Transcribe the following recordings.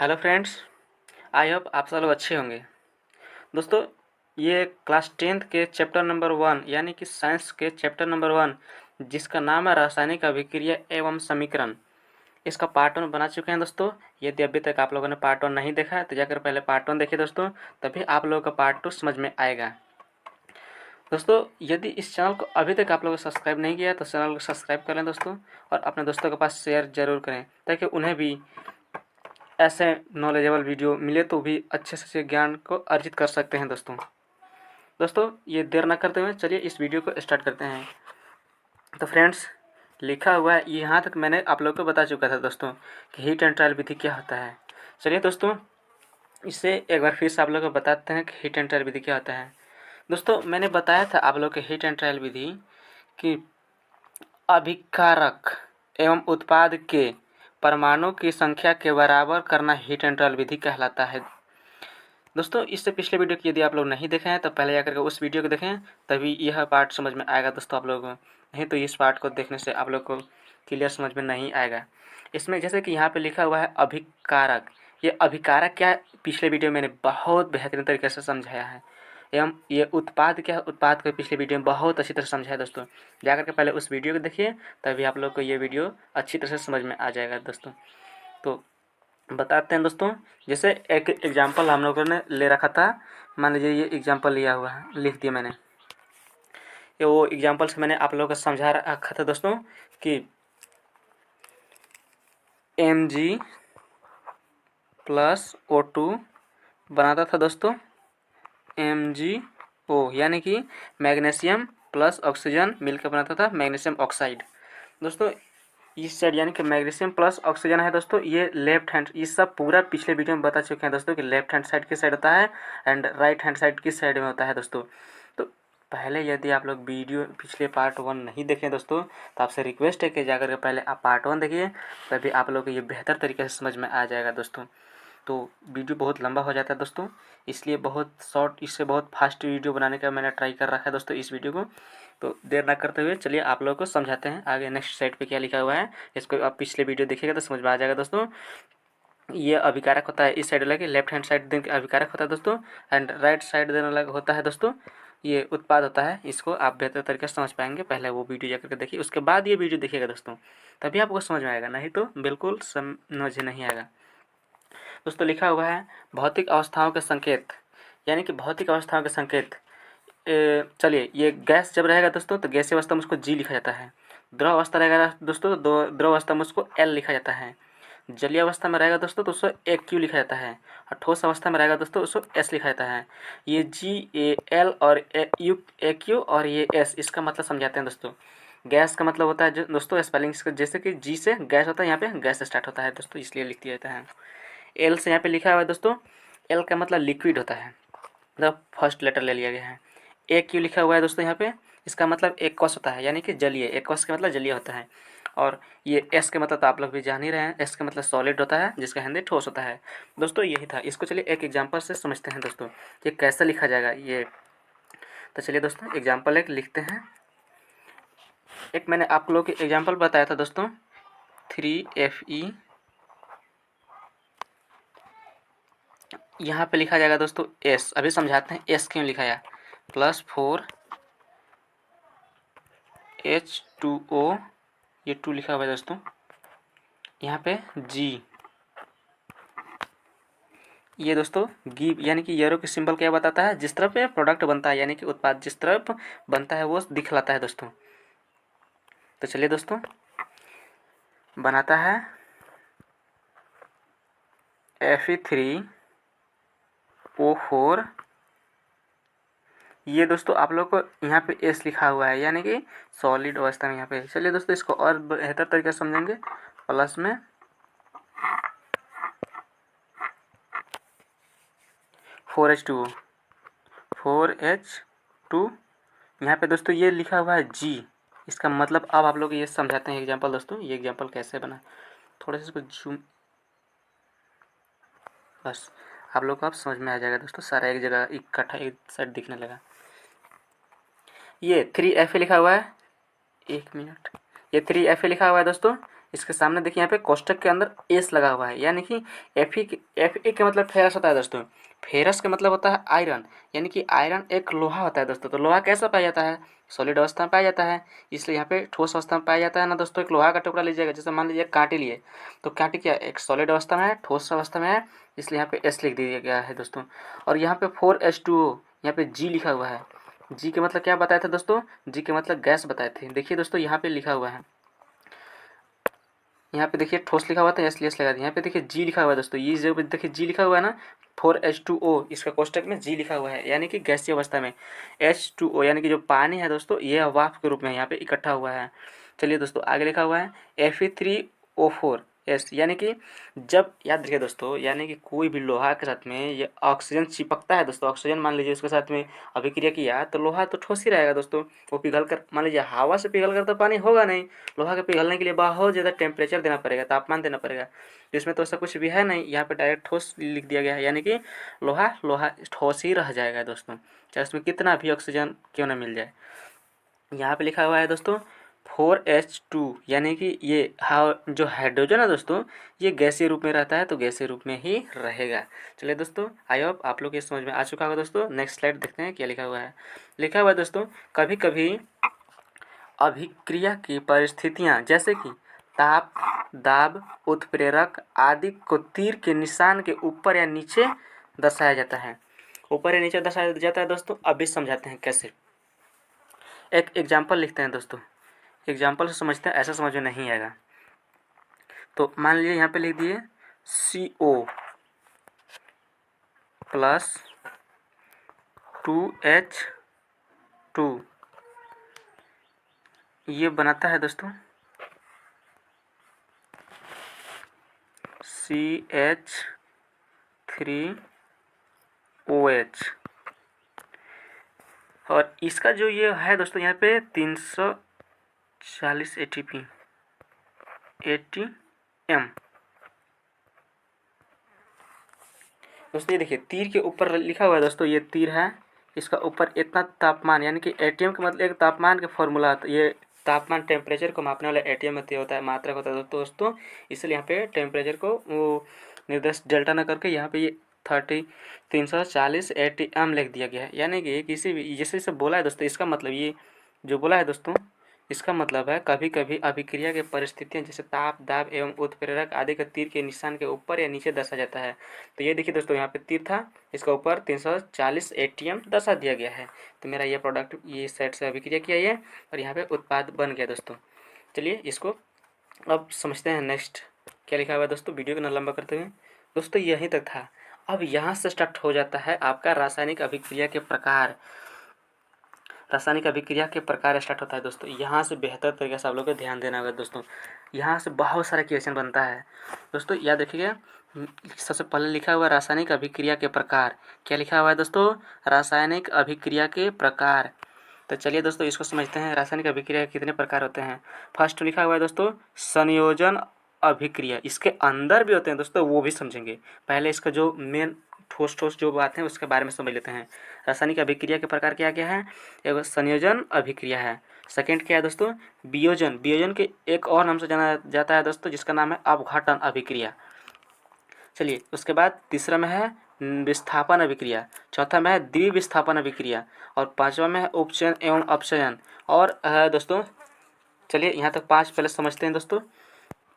Hello friends. I hope आप सब लोग अच्छे होंगे। दोस्तों, ये क्लास 10th के चैप्टर नंबर 1 यानी कि साइंस के चैप्टर नंबर 1 जिसका नाम है रासायनिक अभिक्रिया एवं समीकरण, इसका पार्ट 1 बना चुके हैं दोस्तों। यदि अभी तक आप लोगों ने पार्ट 1 नहीं देखा है तो जाकर पहले पार्ट 1 देखिए दोस्तों, तभी आप लोगों का पार्ट 2 समझ में आएगा। दोस्तों, यदि इस चैनल को अभी तक आप लोगों ने सब्सक्राइब नहीं किया तो चैनल को सब्सक्राइब कर लें दोस्तों, और अपने दोस्तों के पास शेयर जरूर करें ताकि उन्हें भी ऐसे नॉलेजेबल वीडियो मिले तो भी अच्छे से ज्ञान को अर्जित कर सकते हैं दोस्तों, ये देर न करते हुए चलिए इस वीडियो को स्टार्ट करते हैं। तो फ्रेंड्स, लिखा हुआ है, यहाँ तक मैंने आप लोगों को बता चुका था दोस्तों कि हीट एंड ट्रायल विधि क्या होता है। चलिए दोस्तों, इसे एक बार फिर से आप लोगों को बताते हैं कि हीट एंड ट्रायल विधि क्या होता है। दोस्तों, मैंने बताया था आप लोग के हीट एंड ट्रायल विधि कि अभिकारक एवं उत्पाद के परमाणु की संख्या के बराबर करना हीट एंड ट्रायल विधि कहलाता है। दोस्तों, इससे पिछले वीडियो की यदि आप लोग नहीं देखे हैं तो पहले जाकर के उस वीडियो को देखें, तभी यह पार्ट समझ में आएगा दोस्तों आप लोगों को। नहीं तो इस पार्ट को देखने से आप लोग को क्लियर समझ में नहीं आएगा। इसमें जैसे कि यहाँ पे लिखा हुआ है अभिकारक। ये अभिकारक क्या है, पिछले वीडियो में मैंने बहुत बेहतरीन तरीके से समझाया है। एवं ये उत्पाद क्या है, उत्पाद को पिछले वीडियो में बहुत अच्छी तरह समझाया दोस्तों। जाकर के पहले उस वीडियो को देखिए, तभी आप लोग को ये वीडियो अच्छी तरह से समझ में आ जाएगा दोस्तों। तो बताते हैं दोस्तों, जैसे एक एग्जांपल हम लोगों ने ले रखा था। मान लीजिए ये एग्जांपल लिया हुआ है, लिख दिया मैंने। ये वो एग्जांपल से मैंने आप लोगों को समझा रखा था दोस्तों कि Mg प्लस O2 बनाता था दोस्तों MgO, यानी कि मैग्नीशियम प्लस ऑक्सीजन मिलकर बनाता था मैग्नीशियम ऑक्साइड। दोस्तों, इस साइड यानी कि मैग्नीशियम प्लस ऑक्सीजन है दोस्तों, ये लेफ्ट हैंड, ये सब पूरा पिछले वीडियो में बता चुके हैं दोस्तों कि लेफ्ट हैंड साइड किस साइड होता है एंड राइट हैंड साइड किस साइड में होता है दोस्तों। तो पहले यदि आप लोग वीडियो पिछले पार्ट 1 नहीं देखें दोस्तों, तो आपसे रिक्वेस्ट है कि जाकर के पहले आप पार्ट 1 देखिए, तभी आप लोग को ये बेहतर तरीके से समझ में आ जाएगा दोस्तों। तो वीडियो बहुत लंबा हो जाता है दोस्तों, इसलिए बहुत शॉर्ट, इससे बहुत फास्ट वीडियो बनाने का मैंने ट्राई कर रखा है दोस्तों इस वीडियो को। तो देर ना करते हुए चलिए आप लोगों को समझाते हैं आगे नेक्स्ट साइड पे क्या लिखा हुआ है। इसको आप पिछले वीडियो देखिएगा तो समझ में आ जाएगा दोस्तों। ये अभिकारक होता है, इस साइड वाला लेफ्ट हैंड साइड देने अभिकारक होता है दोस्तों, एंड राइट साइड देने वाला होता है दोस्तों ये उत्पाद होता है। इसको आप बेहतर तरीके से समझ पाएंगे, पहले वो वीडियो जाकर के देखिए, उसके बाद ये वीडियो देखिएगा दोस्तों, तभी आपको समझ में आएगा, नहीं तो बिल्कुल समझ नहीं आएगा। दोस्तों, लिखा हुआ है भौतिक अवस्थाओं के संकेत, यानी कि भौतिक अवस्थाओं के संकेत। चलिए, ये गैस जब रहेगा दोस्तों तो गैसीय अवस्था में उसको G लिखा जाता है। द्रव अवस्था रहेगा दोस्तों तो द्रव अवस्था में उसको L लिखा जाता है। जलीय अवस्था में रहेगा दोस्तों तो उसको AQ लिखा जाता है, और ठोस अवस्था में रहेगा दोस्तों उसको S लिखा जाता है। ये GAL और AQ और ये S, इसका मतलब समझाते हैं दोस्तों। गैस का मतलब होता है जो दोस्तों स्पेलिंग, जैसे कि G से गैस होता है, यहाँ पे गैस स्टार्ट होता है दोस्तों, इसलिए लिख दिया जाता है। L से यहाँ पे लिखा हुआ है दोस्तों, L का मतलब लिक्विड होता है, मतलब फर्स्ट लेटर ले लिया गया है। AQ लिखा हुआ है दोस्तों यहाँ पे, इसका मतलब एक्वस होता है, यानी कि जलीय। एक्वस का मतलब जलीय होता है। और ये S के मतलब तो आप लोग भी जान ही रहे हैं, S का मतलब सॉलिड होता है, जिसका हिंदी ठोस होता है दोस्तों। यही था, इसको चलिए एक एग्जांपल से समझते हैं दोस्तों ये कैसे लिखा जाएगा ये। तो चलिए दोस्तों, एग्जाम्पल एक लिखते हैं। एक मैंने आप लोग को एग्जाम्पल बताया था दोस्तों 3Fe, यहाँ पे लिखा जाएगा दोस्तों S। अभी समझाते हैं S क्यों लिखा है। प्लस 4H2O, ये 2 लिखा हुआ है दोस्तों, यहाँ पे G, ये दोस्तों गी, यानी कि एरो की सिंबल क्या बताता है, जिस तरफ प्रोडक्ट बनता है, यानी कि उत्पाद जिस तरफ बनता है वो दिखलाता है दोस्तों। तो चलिए दोस्तों, बनाता है Fe3O4। ये दोस्तों आप लोग को यहाँ पे S लिखा हुआ है, यानी कि सॉलिड अवस्था में यहाँ पे। चलिए दोस्तों, इसको और बेहतर तरीके से समझेंगे। प्लस में 4H2O, 4H2, यहाँ पे दोस्तों ये लिखा हुआ है G। इसका मतलब अब आप लोग ये समझाते हैं एग्जांपल दोस्तों, ये एग्जांपल कैसे बना। थोड़ा सा इसको जूम, बस आप लोग को अब समझ में आ जाएगा दोस्तों, सारा एक जगह इकट्ठा एक साइड दिखने लगा। ये 3Fa लिखा हुआ है, एक मिनट, ये 3Fa लिखा हुआ है दोस्तों, इसके सामने देखिए यहाँ पे कोष्टक के अंदर एस लगा हुआ है, यानी कि Fe का मतलब फेरस होता है दोस्तों। फेरस का मतलब होता है आयरन, यानी कि आयरन एक लोहा होता है दोस्तों। तो लोहा कैसा पाया जाता है? सॉलिड अवस्था में पाया जाता है, इसलिए यहाँ पे ठोस अवस्था में पाया जाता है ना दोस्तों। एक लोहा का टुकड़ा लीजिएगा, जैसे मान लीजिए कांटे लिए, तो कांटे क्या एक सॉलिड अवस्था में है, ठोस अवस्था में है, इसलिए यहाँ पे एस लिख दिया गया है दोस्तों। और यहाँ पे 4H2O, यहाँ पे जी लिखा हुआ है। जी के मतलब क्या बताए थे दोस्तों? जी के मतलब गैस बताए थे। देखिए दोस्तों यहाँ पे लिखा हुआ है, यहाँ पे देखिए ठोस लिखा हुआ था, इसलिए एस लगा दिया। यहाँ पे देखिए जी लिखा हुआ है दोस्तों, ये जो देखिए जी लिखा हुआ है ना, 4H2O, इसका कोष्टक में जी लिखा हुआ है, यानी कि गैसीय अवस्था में। H2O यानी कि जो पानी है दोस्तों, ये वाष्प के रूप में यहाँ पे इकट्ठा हुआ है। चलिए दोस्तों आगे लिखा हुआ है Fe3O4 एस, यानी कि जब याद रखिए दोस्तों, यानी कि कोई भी लोहा के साथ में ये ऑक्सीजन चिपकता है दोस्तों। ऑक्सीजन मान लीजिए उसके साथ में अभिक्रिया किया तो लोहा तो ठोस ही रहेगा दोस्तों। वो पिघल कर, मान लीजिए हवा से पिघल कर तो पानी होगा नहीं। लोहा के पिघलने के लिए बहुत ज़्यादा टेम्परेचर देना पड़ेगा, तापमान देना पड़ेगा। तो इसमें तो ऐसा कुछ भी है नहीं, यहाँ पे डायरेक्ट ठोस लिख दिया गया है, यानी कि लोहा लोहा ठोस ही रह जाएगा दोस्तों, चाहे उसमें कितना भी ऑक्सीजन क्यों ना मिल जाए। यहाँ पे लिखा हुआ है दोस्तों 4H2, यानी कि ये जो हाइड्रोजन है दोस्तों, ये गैसीय रूप में रहता है, तो गैसीय रूप में ही रहेगा। चलिए दोस्तों, आई होप आप लोग ये समझ में आ चुका होगा दोस्तों। नेक्स्ट स्लाइड देखते हैं क्या लिखा हुआ है। लिखा हुआ है दोस्तों, कभी कभी अभिक्रिया की परिस्थितियाँ जैसे कि ताप, दाब, उत्प्रेरक आदि को तीर के निशान के ऊपर या नीचे दर्शाया जाता है। ऊपर या नीचे दर्शाया जाता है दोस्तों, अभी समझाते हैं कैसे। एक एग्जाम्पल लिखते हैं दोस्तों, एग्जाम्पल से समझते हैं, ऐसा समझ में नहीं आएगा। तो मान लीजिए यहाँ पे लिख दिए CO प्लस 2H2, ये बनाता है दोस्तों CH3OH। और इसका जो ये है दोस्तों, यहाँ पे 340 ATM दोस्तों। ये देखिए तीर के ऊपर लिखा हुआ है दोस्तों, ये तीर है, इसका ऊपर इतना तापमान, यानी कि एटीएम का मतलब एक तापमान का फॉर्मूला होता है। ये तापमान टेम्परेचर को मापने वाला एटीएम में होता है, मात्रक होता है दोस्तों। इसलिए यहाँ पे टेम्परेचर को वो निर्दिष्ट डेल्टा न करके यहाँ पे ये 340 ATM लिख दिया गया है। यानी कि किसी भी जैसे से बोला है दोस्तों, इसका मतलब ये जो बोला है दोस्तों, इसका मतलब है कभी कभी अभिक्रिया के परिस्थितियाँ जैसे ताप, दाब एवं उत्प्रेरक आदि का तीर के निशान के ऊपर या नीचे दर्शा जाता है। तो ये देखिए दोस्तों, यहाँ पे तीर था, इसका ऊपर 340 ATM दर्शा दिया गया है। तो मेरा ये प्रोडक्ट ये साइड से अभिक्रिया किया ये, और यहाँ पे उत्पाद बन गया दोस्तों। चलिए इसको अब समझते हैं। नेक्स्ट क्या लिखा हुआ है दोस्तों, वीडियो को न लंबा करते हुए। दोस्तों यहीं तक था। अब यहाँ से स्टार्ट हो जाता है आपका रासायनिक अभिक्रिया के प्रकार। रासायनिक अभिक्रिया के प्रकार स्टार्ट होता है दोस्तों। यहाँ से बेहतर तरीके से आप लोग को ध्यान देना होगा दोस्तों। यहाँ से बहुत सारा क्वेश्चन बनता है दोस्तों, याद रखिएगा। सबसे पहले लिखा हुआ है रासायनिक अभिक्रिया के प्रकार। क्या लिखा हुआ है दोस्तों? रासायनिक अभिक्रिया के प्रकार। तो चलिए दोस्तों इसको समझते हैं, रासायनिक अभिक्रिया के कितने प्रकार होते हैं। फर्स्ट लिखा हुआ है दोस्तों संयोजन अभिक्रिया। इसके अंदर भी होते हैं दोस्तों, वो भी समझेंगे। पहले इसका जो मेन ठोस ठोस जो बात है उसके बारे में समझ लेते हैं। रासायनिक अभिक्रिया के प्रकार क्या क्या है? एक संयोजन अभिक्रिया है। सेकेंड क्या है दोस्तों? वियोजन। वियोजन के एक और नाम से जाना जाता है दोस्तों, जिसका नाम है अपघटन अभिक्रिया। चलिए उसके बाद तीसरा में है विस्थापन अभिक्रिया, चौथा में है द्विविस्थापन अभिक्रिया, और पांचवा में है उपचयन एवं अपचयन। और दोस्तों चलिए यहाँ तक 5 पहले समझते हैं दोस्तों।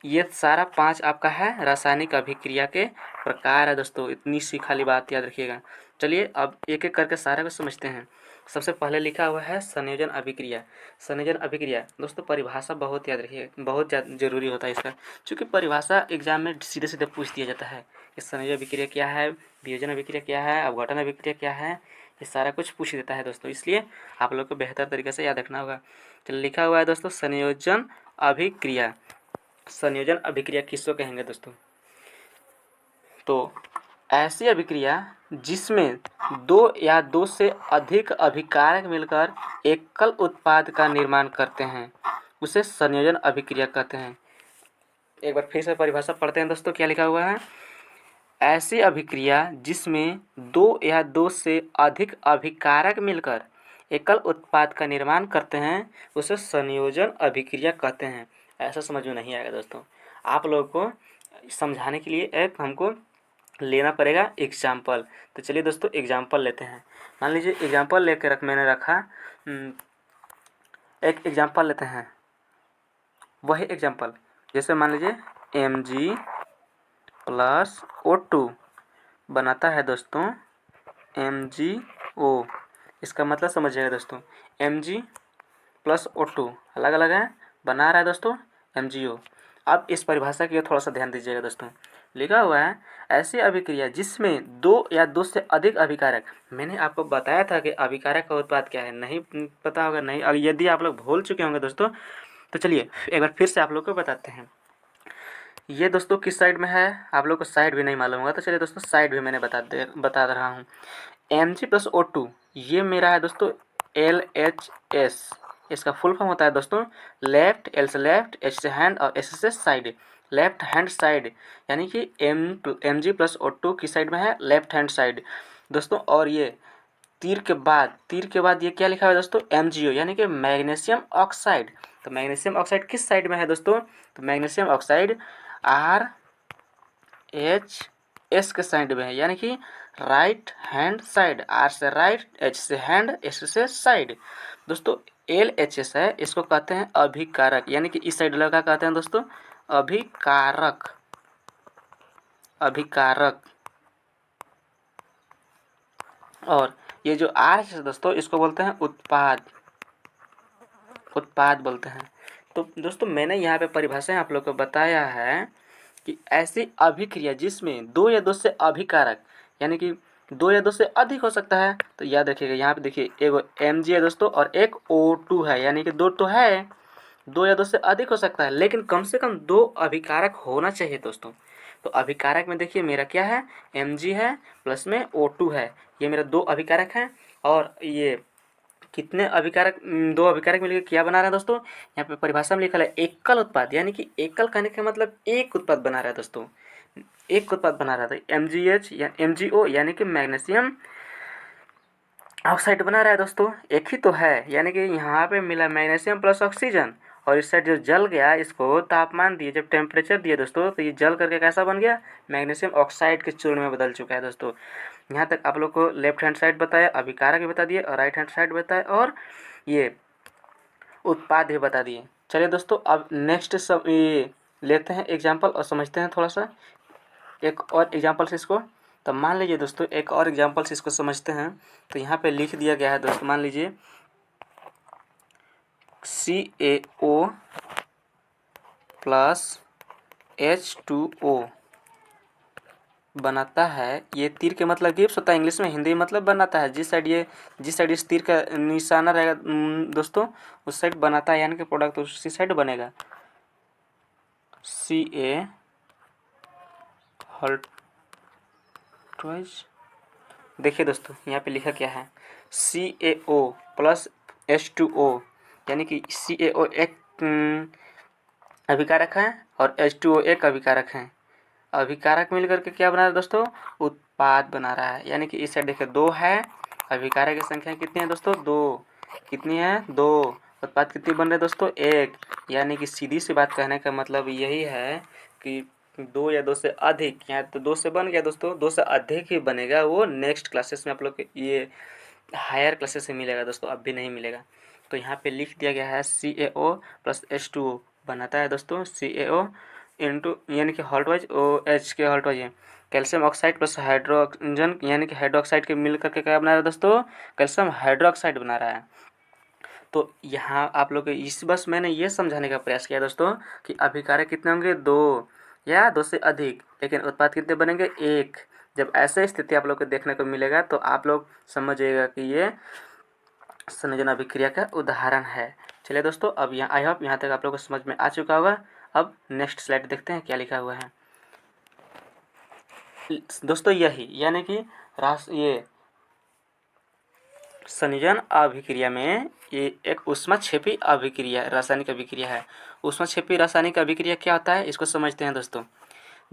ये सारा 5 आपका है रासायनिक अभिक्रिया के प्रकार है दोस्तों। इतनी सी खाली बात याद रखिएगा। चलिए अब एक एक करके सारे को समझते हैं। सबसे पहले लिखा हुआ है संयोजन अभिक्रिया। संयोजन अभिक्रिया दोस्तों परिभाषा बहुत याद रखिएगा, बहुत जरूरी होता है इसका, क्योंकि परिभाषा एग्जाम में सीधे सीधे पूछ दिया जाता है कि संयोजन अभिक्रिया क्या है, वियोजन अभिक्रिया क्या है, अपघटन अभिक्रिया क्या है, ये सारा कुछ पूछ देता है दोस्तों। इसलिए आप लोग को बेहतर तरीके से याद रखना होगा। चलिए लिखा हुआ है दोस्तों संयोजन अभिक्रिया। संयोजन अभिक्रिया किसको कहेंगे दोस्तों? तो ऐसी अभिक्रिया जिसमें 2 या 2 से अधिक अभिकारक मिलकर एकल उत्पाद का निर्माण करते हैं, उसे संयोजन अभिक्रिया कहते हैं। एक बार फिर से परिभाषा पढ़ते हैं दोस्तों, क्या लिखा हुआ है? ऐसी अभिक्रिया जिसमें 2 या 2 से अधिक अभिकारक मिलकर एकल उत्पाद का निर्माण करते हैं, उसे संयोजन अभिक्रिया कहते हैं। ऐसा समझ में नहीं आएगा दोस्तों। आप लोगों को समझाने के लिए एक हमको लेना पड़ेगा एग्जाम्पल। तो चलिए दोस्तों एग्जाम्पल लेते हैं। मान लीजिए एग्जाम्पल लेकर मैंने रखा, एक एग्जाम्पल लेते हैं। वही एग्जाम्पल जैसे मान लीजिए Mg प्लस O2 बनाता है दोस्तों MgO। इसका मतलब समझिएगा दोस्तों, Mg प्लस O2 अलग अलग है, बना रहा है दोस्तों MgO। अब इस परिभाषा की ओर थोड़ा सा ध्यान दीजिएगा दोस्तों। लिखा हुआ है ऐसी अभिक्रिया जिसमें दो या दो से अधिक अभिकारक। मैंने आपको बताया था कि अभिकारक का उत्पाद क्या है, नहीं पता होगा नहीं, और यदि आप लोग भूल चुके होंगे दोस्तों तो चलिए एक बार फिर से आप लोग को बताते हैं। ये दोस्तों किस साइड में है, आप लोग को साइड भी नहीं मालूम होगा, तो चलिए दोस्तों साइड भी मैंने बता रहा हूँ। Mg प्लस O2 ये मेरा है दोस्तों LHS। इसका फुल फॉर्म होता है दोस्तों लेफ्ट, L से लेफ्ट, H से हैंड और S से साइड, लेफ्ट हैंड साइड। यानी कि Mg प्लस O2 की साइड में है लेफ्ट हैंड साइड दोस्तों। और ये तीर के बाद ये क्या लिखा हुआ है दोस्तों MgO, यानी कि मैग्नीशियम ऑक्साइड। तो मैग्नीशियम ऑक्साइड किस साइड में है दोस्तों, तो मैग्नीशियम ऑक्साइड RH के साइड में है, यानी कि राइट हैंड साइड। R से राइट, H से हैंड, S से साइड दोस्तों। LHS है, इसको कहते हैं अभिकारक, यानी कि इस साइड लगा कहते हैं दोस्तों अभिकारक। और ये जो R है दोस्तों इसको बोलते हैं उत्पाद बोलते हैं। तो दोस्तों मैंने यहाँ पे परिभाषाएं आप लोग को बताया है कि ऐसी अभिक्रिया जिसमें दो या दो से अभिकारक, यानी कि दो या दो से अधिक हो सकता है। तो याद रखिएगा यहाँ पे देखिए एक Mg है दोस्तों और एक O2 है, यानी कि दो तो है, दो या दो से अधिक हो सकता है, लेकिन कम से कम दो अभिकारक होना चाहिए दोस्तों। तो अभिकारक में देखिए मेरा क्या है, Mg है प्लस में O2 है, ये मेरा दो अभिकारक हैं। और ये कितने अभिकारक, दो अभिकारक मिलकर क्या बना रहा है दोस्तों, यहाँ पे परिभाषा में लिखा है एकल उत्पाद, यानी कि एकल कहने का मतलब एक उत्पाद बना रहा है दोस्तों, एक उत्पाद बना रहा था MgH या MgO, यानी कि मैग्नीशियम ऑक्साइड बना रहा है दोस्तों। एक ही तो है, यानी कि यहाँ पे मिला मैग्नीशियम प्लस ऑक्सीजन, और इस साइड जो जल गया इसको तापमान दिए, जब टेम्परेचर दिए दोस्तों, तो ये जल करके कैसा बन गया, मैग्नीशियम ऑक्साइड के चूर्ण में बदल चुका है दोस्तों। यहाँ तक आप लोग को लेफ्ट हैंड साइड बताया, अभिकारक भी बता दिए, और राइट हैंड साइड बताया, और ये उत्पाद भी बता दिए। चलिए दोस्तों अब नेक्स्ट सब ये लेते हैं एग्जाम्पल और समझते हैं थोड़ा सा एक और एग्जाम्पल से इसको। तो मान लीजिए दोस्तों एक और एग्जाम्पल से इसको समझते हैं। तो यहाँ पे लिख दिया गया है दोस्तों, मान लीजिए CaO प्लस H2O बनाता है, ये तीर के मतलब गिब्स होता है इंग्लिश में, हिंदी में मतलब बनाता है। जिस साइड इस तीर का निशाना रहेगा दोस्तों उस साइड बनाता है, यानी कि प्रोडक्ट उसी साइड बनेगा। Ca हल्टवाइज देखिए दोस्तों यहाँ पे लिखा क्या है, CaO प्लस H2O, यानी कि CaO एक अभिकारक है और H2O एक अभिकारक है। अभिकारक मिलकर के क्या बना रहा है दोस्तों, उत्पाद बना रहा है। यानी कि इस साइड देखिए दो है, अभिकारक की संख्या कितनी है दोस्तों, दो। कितनी है, दो। उत्पाद कितनी बन रहे हैं दोस्तों, एक। यानी कि सीधी सी बात कहने का मतलब यही है कि दो या दो से अधिक, यहाँ तो दो से बन गया दोस्तों, दो से अधिक ही बनेगा, वो नेक्स्ट क्लासेस में आप लोग ये हायर क्लासेस से मिलेगा दोस्तों, अब भी नहीं मिलेगा। तो यहाँ पे लिख दिया गया है CaO प्लस H2O बनाता है दोस्तों CaO इंटू, यानी कि हॉल्टवाइज OH के हॉल्टवाइज है कैल्शियम ऑक्साइड प्लस हाइड्रोजन, यानी कि हाइड्रोक्साइड के मिल करके क्या बना रहा है दोस्तों, कैल्शियम हाइड्रोक्साइड बना रहा है। तो यहाँ आप लोग इस बस मैंने ये समझाने का प्रयास किया दोस्तों कि अभिकारक कितने होंगे, दो या दो से अधिक, लेकिन उत्पाद कितने बनेंगे, एक। जब ऐसे स्थिति आप लोग को देखने को मिलेगा तो आप लोग समझिएगा कि ये संयोजन अभिक्रिया का उदाहरण है। चलिए दोस्तों अब यहाँ आई होप यहाँ तक आप लोग को समझ में आ चुका होगा। अब नेक्स्ट स्लाइड देखते हैं क्या लिखा हुआ है दोस्तों। यही यानी कि ये संयोजन अभिक्रिया में ये एक ऊष्माक्षेपी अभिक्रिया, रासायनिक अभिक्रिया है। ऊष्माक्षेपी रासायनिक अभिक्रिया क्या होता है इसको समझते हैं दोस्तों।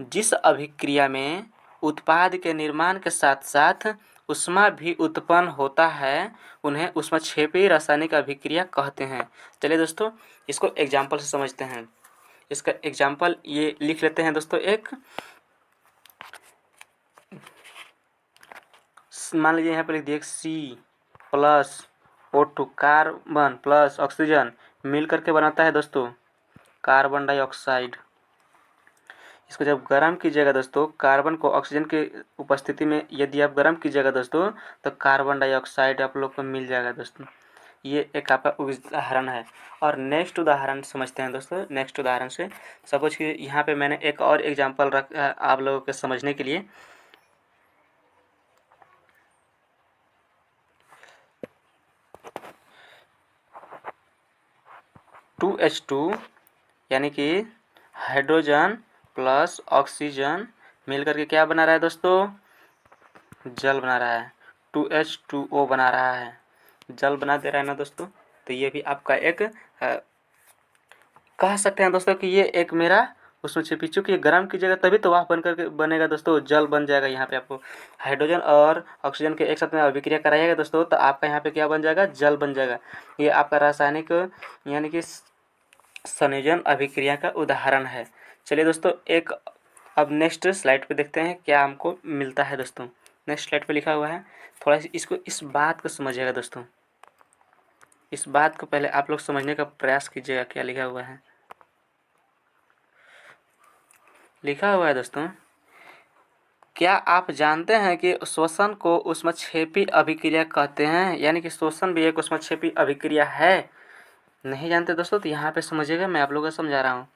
जिस अभिक्रिया में उत्पाद के निर्माण के साथ साथ ऊष्मा भी उत्पन्न होता है उन्हें ऊष्माक्षेपी रासायनिक अभिक्रिया कहते हैं। चलिए दोस्तों इसको एग्जाम्पल से समझते हैं। इसका एग्जाम्पल ये लिख लेते हैं दोस्तों। एक मान लीजिए यहाँ पर लिख दिए C+O2 कार्बन प्लस ऑक्सीजन मिल करके बनाता है दोस्तों कार्बन डाइऑक्साइड। इसको जब गर्म कीजिएगा दोस्तों, कार्बन को ऑक्सीजन के उपस्थिति में यदि आप गर्म कीजिएगा दोस्तों, तो कार्बन डाइऑक्साइड आप लोग को मिल जाएगा दोस्तों। ये एक आपका उदाहरण है। और नेक्स्ट उदाहरण समझते हैं दोस्तों। नेक्स्ट उदाहरण से सपोज कि यहाँ पे मैंने एक और एग्जांपल रखा है आप लोगों के समझने के लिए। H2 यानी कि हाइड्रोजन प्लस ऑक्सीजन मिल करके क्या बना रहा है दोस्तों? जल बना रहा है। 2H2O बना रहा है, जल बना दे रहा है ना दोस्तों। तो ये भी आपका एक कह सकते हैं दोस्तों कि ये एक मेरा उसमें छिपी, चूँकि ये गर्म कीजिएगा तभी तो वाष्प बन करके बनेगा दोस्तों, जल बन जाएगा। यहाँ पे आपको हाइड्रोजन और ऑक्सीजन के एक साथ में अभिक्रिया कराइएगा दोस्तों, तो आपका यहाँ पे क्या बन जाएगा? जल बन जाएगा। ये आपका रासायनिक यानी कि संयोजन अभिक्रिया का उदाहरण है। चलिए दोस्तों, एक अब नेक्स्ट स्लाइड पे देखते हैं क्या हमको मिलता है दोस्तों। नेक्स्ट स्लाइड पे लिखा हुआ है, थोड़ा सा इसको इस बात को समझिएगा दोस्तों। इस बात को पहले आप लोग समझने का प्रयास कीजिएगा क्या लिखा हुआ है। लिखा हुआ है दोस्तों, क्या आप जानते हैं कि श्वसन को ऊष्मक्षेपी अभिक्रिया कहते हैं? यानी कि श्वसन भी एक ऊष्मक्षेपी अभिक्रिया है। नहीं जानते दोस्तों तो यहाँ पे समझिएगा, मैं आप लोगों को समझा रहा हूँ।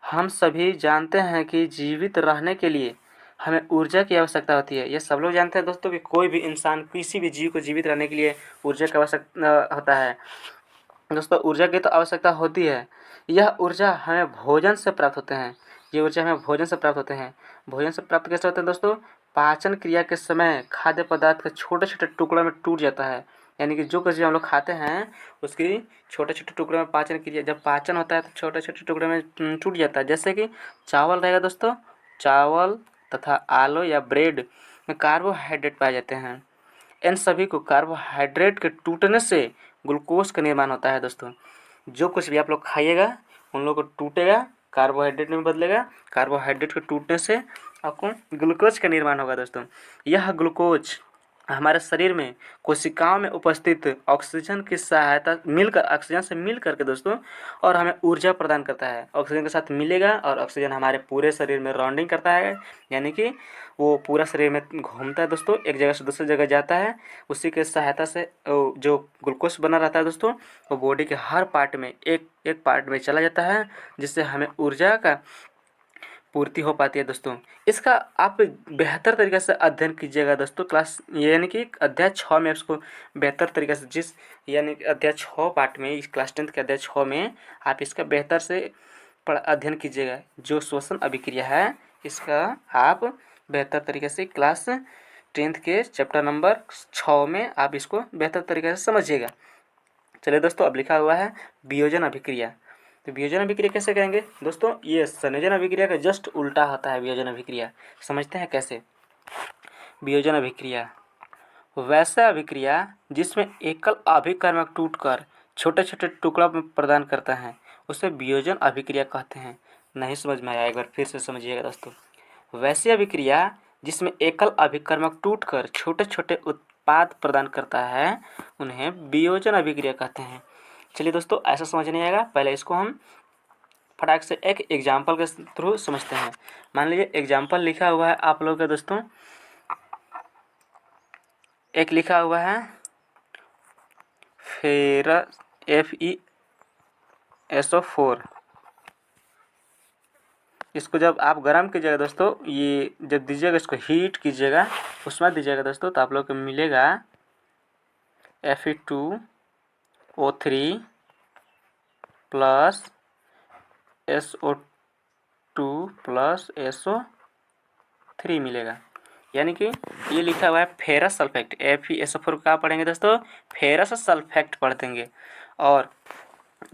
हम सभी जानते हैं कि जीवित रहने के लिए हमें ऊर्जा की आवश्यकता होती है। ये सब लोग जानते हैं दोस्तों कि कोई भी इंसान, किसी भी जीव को जीवित रहने के लिए ऊर्जा की आवश्यकता होता है दोस्तों। ऊर्जा की तो आवश्यकता होती है। यह ऊर्जा हमें भोजन से प्राप्त होते हैं। ये ऊर्जा हमें भोजन से प्राप्त होते हैं। भोजन से प्राप्त कैसे होते हैं दोस्तों? पाचन क्रिया के समय खाद्य पदार्थ के छोटे छोटे टुकड़ों में टूट जाता है। यानी कि जो कुछ हम लोग खाते हैं उसकी छोटे छोटे टुकड़ों में पाचन क्रिया, जब पाचन होता है तो छोटे छोटे टुकड़ों में टूट जाता है। जैसे कि चावल रहेगा दोस्तों, चावल तथा आलू या ब्रेड में कार्बोहाइड्रेट पाए जाते हैं। इन सभी को कार्बोहाइड्रेट के टूटने से ग्लूकोज का निर्माण होता है दोस्तों। जो कुछ भी आप लोग खाइएगा उन लोगों को टूटेगा, कार्बोहाइड्रेट में बदलेगा। कार्बोहाइड्रेट के टूटने से आपको ग्लूकोज का निर्माण होगा दोस्तों। यह ग्लूकोज हमारे शरीर में कोशिकाओं में उपस्थित ऑक्सीजन की सहायता मिलकर, ऑक्सीजन से मिल करके दोस्तों, और हमें ऊर्जा प्रदान करता है। ऑक्सीजन के साथ मिलेगा और ऑक्सीजन हमारे पूरे शरीर में राउंडिंग करता है, यानी कि वो पूरा शरीर में घूमता है दोस्तों, एक जगह से दूसरी जगह जाता है। उसी के सहायता से जो ग्लूकोज बना रहता है दोस्तों, वो बॉडी के हर पार्ट में एक एक पार्ट में चला जाता है, जिससे हमें ऊर्जा का पूर्ति हो पाती है दोस्तों। इसका आप बेहतर तरीके से अध्ययन कीजिएगा दोस्तों। क्लास यानी कि अध्याय 6 में इसको बेहतर तरीके से, जिस यानी कि अध्याय 6 पार्ट में, इस क्लास 10 के अध्याय 6 में आप इसका बेहतर से अध्ययन कीजिएगा। जो श्वसन अभिक्रिया है इसका आप बेहतर तरीके से क्लास 10 के चैप्टर नंबर 6 में आप इसको बेहतर तरीके से समझिएगा। चलिए दोस्तों, अब लिखा हुआ है वियोजन अभिक्रिया। तो वियोजन अभिक्रिया कैसे करेंगे दोस्तों? ये संयोजन अभिक्रिया का जस्ट उल्टा होता है वियोजन अभिक्रिया। समझते हैं कैसे। वियोजन अभिक्रिया वैसा अभिक्रिया जिसमें एकल अभिकर्मक टूटकर छोटे छोटे टुकड़ा में प्रदान करता है, उसे वियोजन अभिक्रिया कहते हैं। नहीं समझ में आया, एक बार फिर से समझिएगा दोस्तों। वैसी अभिक्रिया जिसमें एकल अभिकर्मक टूटकर छोटे छोटे उत्पाद प्रदान करता है, उन्हें वियोजन अभिक्रिया कहते हैं। चलिए दोस्तों, ऐसा समझ नहीं आएगा, पहले इसको हम फटाक से एक एग्जाम्पल के थ्रू समझते हैं। मान लीजिए एग्जाम्पल लिखा हुआ है आप लोगों का दोस्तों, एक लिखा हुआ है फेरस FeSO4। इसको जब आप गर्म कीजिएगा दोस्तों, ये जब दीजिएगा, इसको हीट कीजिएगा, उसमें दीजिएगा दोस्तों, तो आप लोग को मिलेगा Fe2O3 plus SO2 plus SO3 मिलेगा। यानी कि ये लिखा हुआ है फेरस सल्फेट। FeSO4 का पढ़ेंगे दोस्तों, फेरस सल्फेट पढ़ देंगे। और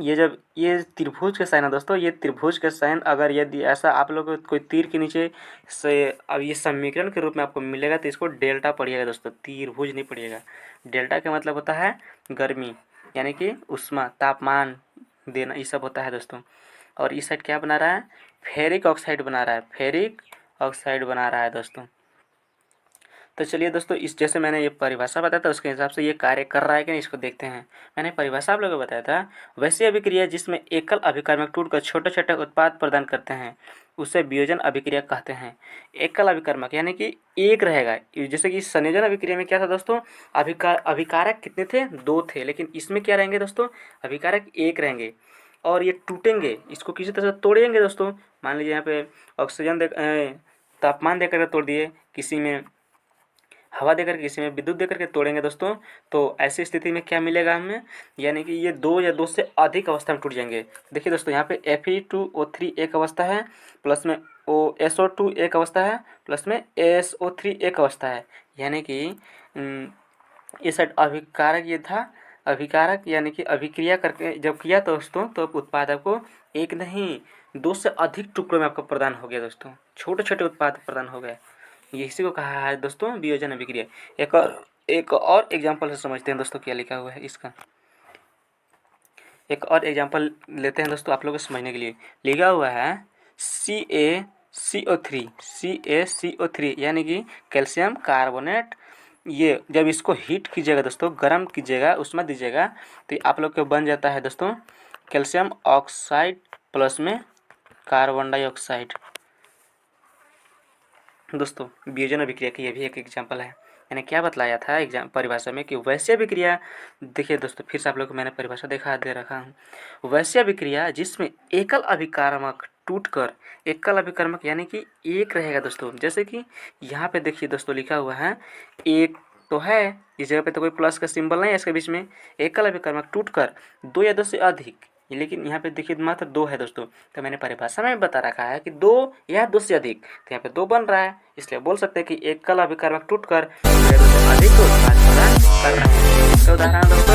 ये जब ये त्रिभुज के साइन है दोस्तों, ये त्रिभुज के साइन अगर यदि ऐसा आप लोग को कोई तीर के नीचे से अब ये समीकरण के रूप में आपको मिलेगा, तो इसको डेल्टा पढ़िएगा दोस्तों, त्रिभुज नहीं पढ़िएगा। डेल्टा का मतलब होता है गर्मी, यानी कि उष्मा, तापमान देना, ये सब होता है दोस्तों। और इस साइड क्या बना रहा है, फेरिक ऑक्साइड बना रहा है, फेरिक ऑक्साइड बना रहा है दोस्तों। तो चलिए दोस्तों, इस जैसे मैंने ये परिभाषा बताया था उसके हिसाब से ये कार्य कर रहा है कि नहीं इसको देखते हैं। मैंने परिभाषा आप लोगों को बताया था, वैसी अभिक्रिया जिसमें एकल अभिकर्मक टूटकर छोटे छोटे उत्पाद प्रदान करते हैं उसे वियोजन अभिक्रिया कहते हैं। एकल अभिकर्मक यानी कि एक रहेगा, जैसे कि संयोजन अभिक्रिया में क्या था दोस्तों, अभिकारक कितने थे, 2 थे, लेकिन इसमें क्या रहेंगे दोस्तों, अभिकारक 1 रहेंगे और ये टूटेंगे, इसको किसी तरह से तोड़ेंगे दोस्तों। मान लीजिए यहाँ पे ऑक्सीजन तापमान देकर तोड़ दिए, किसी में हवा देकर किसी में विद्युत देकर के तोड़ेंगे दोस्तों, तो ऐसी स्थिति में क्या मिलेगा हमें, यानी कि ये 2 या 2 से अधिक अवस्था में टूट जाएंगे। देखिए दोस्तों, यहाँ पे Fe2O3 एक अवस्था है, प्लस में SO2 एक अवस्था है, प्लस में SO3 एक अवस्था है, यानी कि इस साइड अभिकारक ये था, अभिकारक यानी कि अभिक्रिया करके जब किया दोस्तों तो उत्पाद आपको एक नहीं 2 से अधिक टुकड़ों में आपको प्रदान हो गया दोस्तों, छोटे छोटे उत्पाद प्रदान हो गए। ये इसी को कहा है दोस्तों वियोजन अभिक्रिया। एक और एग्जांपल से समझते हैं दोस्तों क्या लिखा हुआ है इसका। एक और एग्जांपल लेते हैं दोस्तों आप लोगों को समझने के लिए। लिखा हुआ है CaCO3 यानी कि कैल्शियम कार्बोनेट। ये जब इसको हीट कीजिएगा दोस्तों, गर्म कीजिएगा, उसमें दीजिएगा, तो आप लोग को बन जाता है दोस्तों कैल्शियम ऑक्साइड प्लस में कार्बन डाइऑक्साइड। दोस्तों वियोजन अभिक्रिया की ये भी एक एग्जांपल है। मैंने क्या बतलाया था एग्जाम परिभाषा में कि वैसी अभिक्रिया, देखिए दोस्तों फिर से आप लोग को मैंने परिभाषा दिखा दे रखा हूँ। वैसी अभिक्रिया जिसमें एकल अभिकारक टूटकर, एकल अभिकर्मक यानी कि एक रहेगा दोस्तों, जैसे कि यहाँ पे देखिए दोस्तों लिखा हुआ है एक तो है, इस जगह पे तो कोई प्लस का सिंबल नहीं है इसके बीच में, एकल अभिकर्मक टूटकर 2 या 2 से अधिक, लेकिन यहाँ पे देखिए मात्र 2 है दोस्तों। तो मैंने परिभाषा में बता रखा है कि 2 या 2 से अधिक, तो यहाँ पे 2 बन रहा है, इसलिए बोल सकते हैं कि एकल अभिकर्मक टूटकर 2 या 2 से अधिक उत्पाद प्रदान कर रहे हैं। इसका उदाहरण दोस्तों